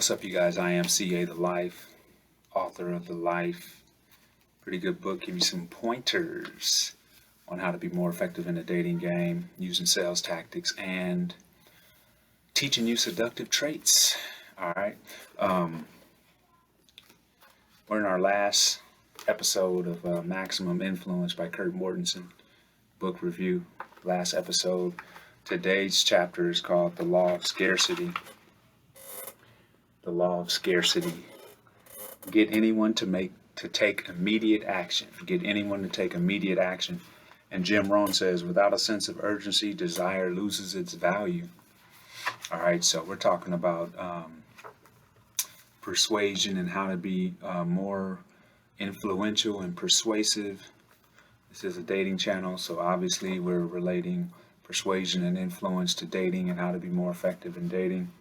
What's up, you guys? I am CA TheLife, author of TheLife. Pretty good book. Give you some pointers on how to be more effective in the dating game, using sales tactics, and teaching you seductive traits. All right. We're in our last episode of Maximum Influence by Kurt Mortensen, book review. Last episode. Today's chapter is called The Law of Scarcity. The Law of Scarcity. Get anyone to take immediate action. Get anyone to take immediate action. And Jim Rohn says, without a sense of urgency, desire loses its value. All right, so we're talking about persuasion and how to be more influential and persuasive. This is a dating channel, so obviously we're relating persuasion and influence to dating and how to be more effective in dating.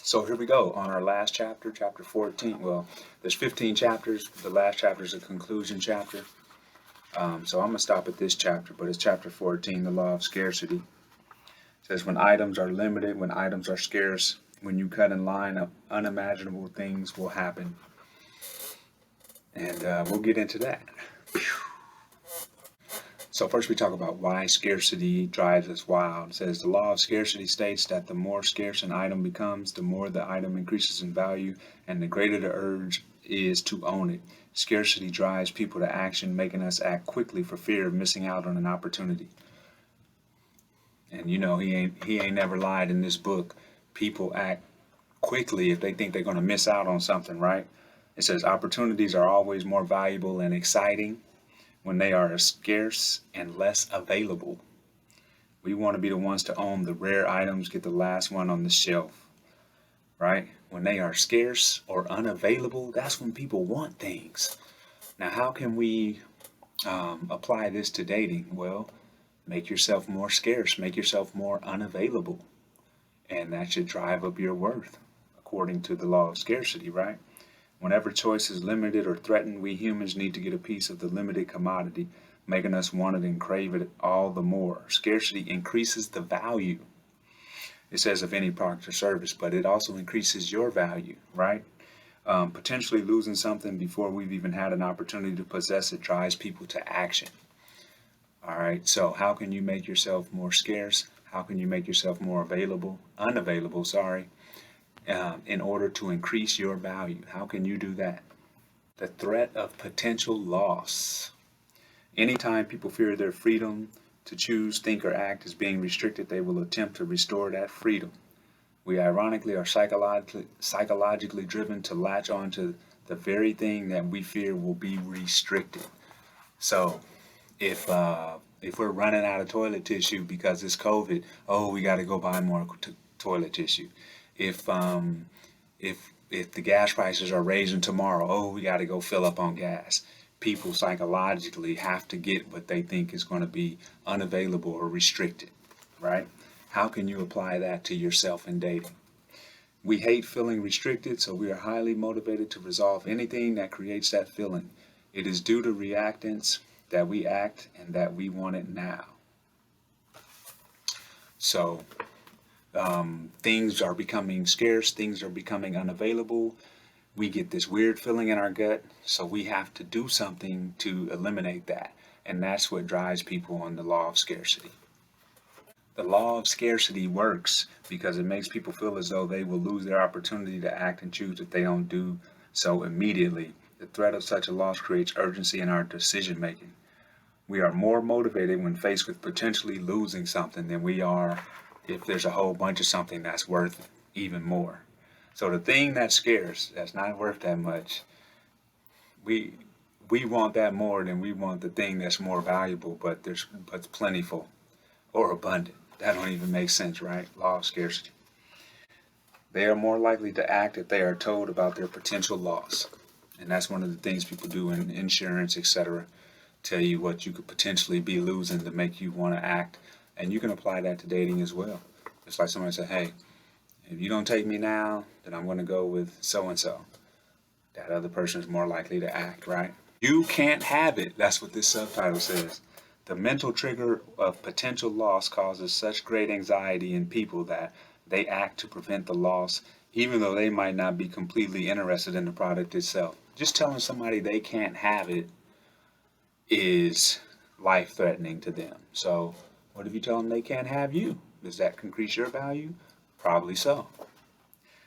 So here we go on our last chapter, chapter 14. Well, there's 15 chapters. The last chapter is a conclusion chapter. So I'm going to stop at this chapter, but it's chapter 14, the law of scarcity. It says, when items are limited, when items are scarce, when you cut in line, unimaginable things will happen. And we'll get into that. So first we talk about why scarcity drives us wild. It says the law of scarcity states that the more scarce an item becomes, the more the item increases in value and the greater the urge is to own it. Scarcity drives people to action, making us act quickly for fear of missing out on an opportunity. And you know, he ain't never lied in this book. People act quickly if they think they're going to miss out on something, right? It says opportunities are always more valuable and exciting when they are scarce and less available. We want to be the ones to own the rare items, get the last one on the shelf, right? When they are scarce or unavailable, that's when people want things. Now, how can we apply this to dating? Well, make yourself more scarce, make yourself more unavailable, and that should drive up your worth, according to the law of scarcity, right? Whenever choice is limited or threatened, we humans need to get a piece of the limited commodity, making us want it and crave it all the more. Scarcity increases the value, it says, of any product or service, but it also increases your value, right? Potentially losing something before we've even had an opportunity to possess it drives people to action. All right, so how can you make yourself more scarce? How can you make yourself more unavailable, in order to increase your value? How can you do that? The threat of potential loss. Anytime people fear their freedom to choose, think, or act is being restricted, they will attempt to restore that freedom. We ironically are psychologically driven to latch on to the very thing that we fear will be restricted. So if we're running out of toilet tissue because it's COVID, we got to go buy more toilet tissue. If the gas prices are raising tomorrow, we got to go fill up on gas. People psychologically have to get what they think is going to be unavailable or restricted, right? How can you apply that to yourself in dating? We hate feeling restricted, so we are highly motivated to resolve anything that creates that feeling. It is due to reactance that we act and that we want it now. So things are becoming scarce, things are becoming unavailable. We get this weird feeling in our gut, so we have to do something to eliminate that. And that's what drives people on the law of scarcity. The law of scarcity works because it makes people feel as though they will lose their opportunity to act and choose if they don't do so immediately. The threat of such a loss creates urgency in our decision making. We are more motivated when faced with potentially losing something than we are if there's a whole bunch of something that's worth even more. So the thing that's scarce, that's not worth that much, we want that more than we want the thing that's more valuable, but plentiful or abundant. That don't even make sense, right? Law of scarcity. They are more likely to act if they are told about their potential loss. And that's one of the things people do in insurance, etc. Tell you what you could potentially be losing to make you want to act. And you can apply that to dating as well. It's like somebody said, hey, if you don't take me now, then I'm going to go with so-and-so. That other person is more likely to act, right? You can't have it. That's what this subtitle says. The mental trigger of potential loss causes such great anxiety in people that they act to prevent the loss, even though they might not be completely interested in the product itself. Just telling somebody they can't have it is life-threatening to them. So what if you tell them they can't have you? Does that increase your value? Probably so.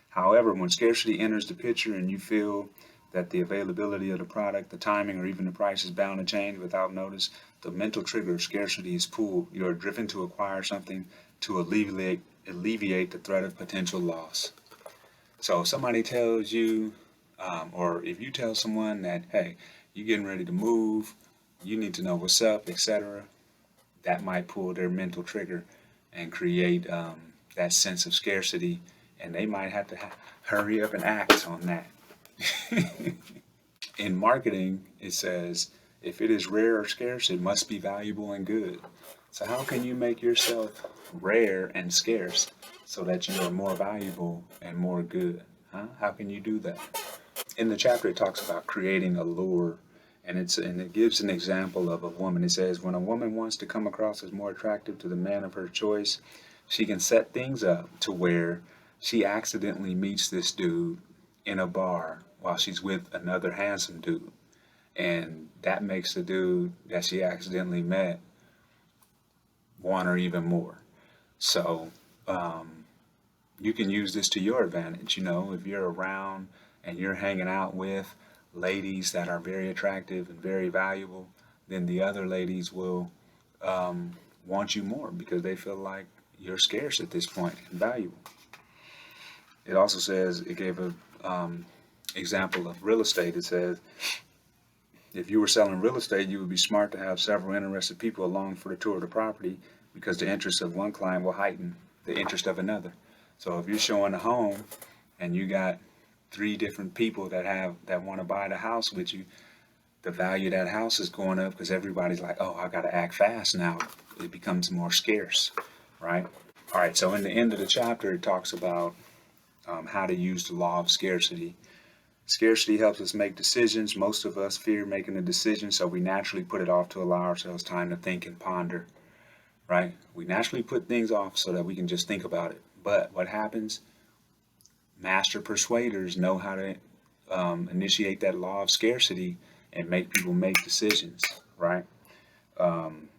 However, when scarcity enters the picture and you feel that the availability of the product, the timing, or even the price is bound to change without notice, the mental trigger of scarcity is pulled. You are driven to acquire something to alleviate the threat of potential loss. So if somebody tells you, or if you tell someone that, hey, you're getting ready to move, you need to know what's up, etc., that might pull their mental trigger and create that sense of scarcity, and they might have to hurry up and act on that. In marketing, it says, if it is rare or scarce, it must be valuable and good. So how can you make yourself rare and scarce so that you are more valuable and more good? How can you do that? In the chapter, it talks about creating a lure, and it gives an example of a woman. It says, when a woman wants to come across as more attractive to the man of her choice, she can set things up to where she accidentally meets this dude in a bar while she's with another handsome dude. And that makes the dude that she accidentally met want her even more. So you can use this to your advantage. If you're around and you're hanging out with ladies that are very attractive and very valuable, then the other ladies will want you more because they feel like you're scarce at this point and valuable. It also says, it gave a example of real estate. It says, if you were selling real estate, you would be smart to have several interested people along for the tour of the property, because the interest of one client will heighten the interest of another. So if you're showing a home and you got 3 different people that want to buy the house with you, the value of that house is going up because everybody's like, oh, I got to act fast now. It becomes more scarce, right? All right, so in the end of the chapter, it talks about how to use the law of scarcity. Scarcity helps us make decisions. Most of us fear making a decision, so we naturally put it off to allow ourselves time to think and ponder, right? We naturally put things off so that we can just think about it. But what happens? Master persuaders know how to initiate that law of scarcity and make people make decisions, right?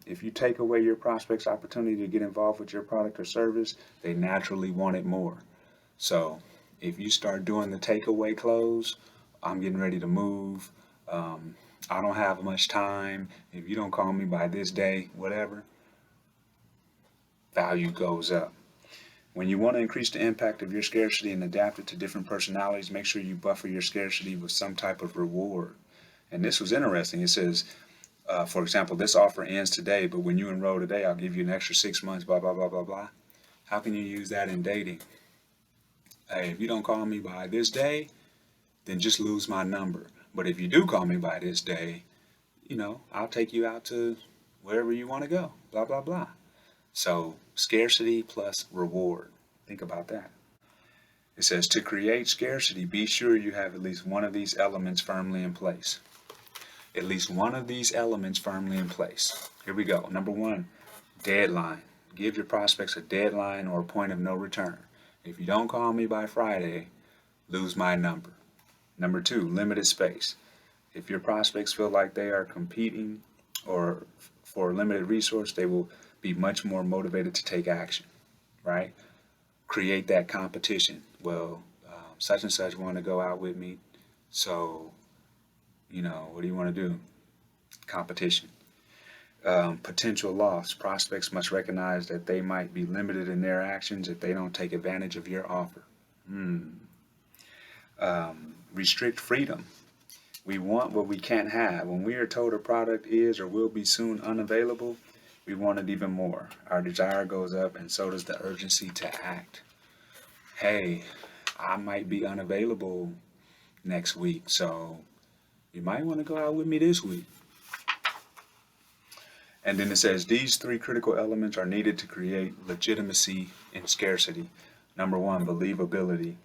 If you take away your prospect's opportunity to get involved with your product or service, they naturally want it more. So if you start doing the takeaway close, I'm getting ready to move, I don't have much time, if you don't call me by this day, whatever, value goes up. When you want to increase the impact of your scarcity and adapt it to different personalities, make sure you buffer your scarcity with some type of reward. And this was interesting. It says, for example, this offer ends today, but when you enroll today, I'll give you an extra 6 months, blah, blah, blah, blah, blah. How can you use that in dating? Hey, if you don't call me by this day, then just lose my number. But if you do call me by this day, I'll take you out to wherever you want to go, blah, blah, blah. So scarcity plus reward. Think about that. It says, to create scarcity, be sure you have at least one of these elements firmly in place. At least one of these elements firmly in place. Here we go. Number 1, deadline. Give your prospects a deadline or a point of no return. If you don't call me by Friday, lose my number. Number 2, limited space. If your prospects feel like they are competing or for a limited resource, they will be much more motivated to take action, right? Create that competition. Well, such and such want to go out with me, so, what do you want to do? Competition. Potential loss. Prospects must recognize that they might be limited in their actions if they don't take advantage of your offer. Restrict freedom. We want what we can't have. When we are told a product is or will be soon unavailable, we want it even more. Our desire goes up, and so does the urgency to act. Hey, I might be unavailable next week, so you might want to go out with me this week. And then it says, these 3 critical elements are needed to create legitimacy in scarcity. Number 1, believability.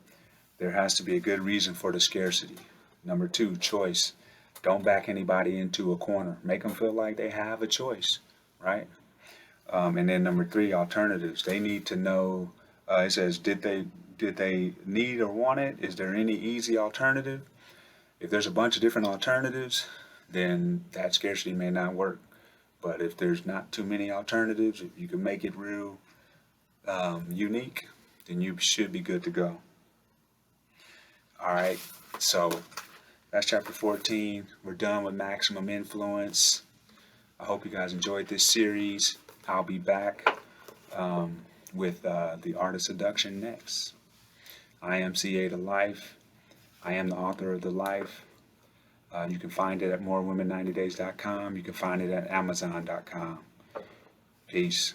There has to be a good reason for the scarcity. Number 2, choice. Don't back anybody into a corner. Make them feel like they have a choice, right? And then number 3, alternatives. They need to know It says, did they need or want it? Is there any easy alternative? If there's a bunch of different alternatives, then that scarcity may not work. But if there's not too many alternatives, if you can make it real unique, then you should be good to go. All right, so that's chapter 14. We're done with maximum influence. I hope you guys enjoyed this series. I'll be back with the art of seduction next. I am CA TheLife. I am the author of TheLife. You can find it at Morewomen90days.com. You can find it at Amazon.com. Peace.